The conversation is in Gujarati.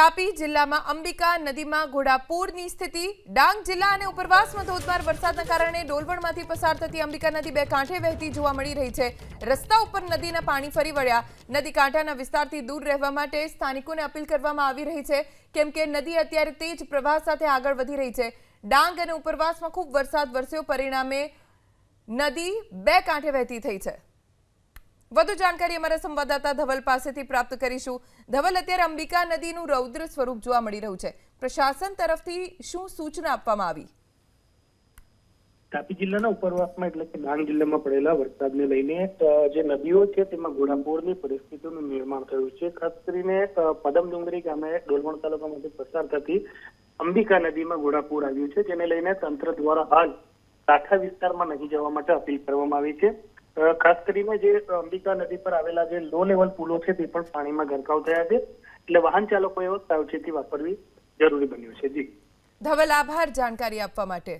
તાપી જિલ્લામાં અંબિકા નદીમાં ઘોડાપૂરની સ્થિતિ। ડાંગ જિલ્લા અને ઉપરવાસમાં ધોધમાર વરસાદના કારણે ડોલવણમાંથી પસાર થતી અંબિકા નદી બે કાંઠે વહેતી જોવા મળી રહી છે। રસ્તા ઉપર નદીના પાણી ફરી વળ્યા। નદી કાંઠાના વિસ્તારથી દૂર રહેવા માટે સ્થાનિકોને અપીલ કરવામાં આવી રહી છે, કેમ કે નદી અત્યારે તેજ પ્રવાહ સાથે આગળ વધી રહી છે। ડાંગ અને ઉપરવાસમાં ખૂબ વરસાદ વરસ્યો, પરિણામે નદી બે કાંઠે વહેતી થઈ છે। વધુ जानकारी અમારા સંવાદદાતા ધવલ પાસેથી પ્રાપ્ત કરીશું। ધવલ, અત્યારે અંબિકા નદીનું રૌદ્ર સ્વરૂપ જોવા મળી રહ્યું છે, પ્રશાસન તરફથી શું સૂચના આપવામાં આવી? તાપી જિલ્લાના ઉપરવાસમાં એટલે કે ડાંગ જિલ્લામાં પડેલા વરસાદને લઈને જે નદીઓ છે તેમાં ઘોડાપૂરની પરિસ્થિતિનું નિર્માણ થયું છે। ખાસ કરીને પદમ ડુંગરી ગામે ડોલવણ તાલુકામાંથી પસાર થતી અંબિકા નદીમાં ઘોડાપૂર આવ્યું છે, જેને લઈને તંત્ર દ્વારા હાલ કાંઠા વિસ્તારમાં નહીં જવા માટે અપીલ કરવામાં આવી છે। ખાસ કરીને જે અંબિકા નદી પર આવેલા જે લો લેવલ પુલો છે તે પણ પાણીમાં ગરકાવ થયા છે, એટલે વાહન ચાલકોએ સાવચેતી વાપરવી જરૂરી બન્યું છે। જી ધવલ, આભાર જાણકારી આપવા માટે।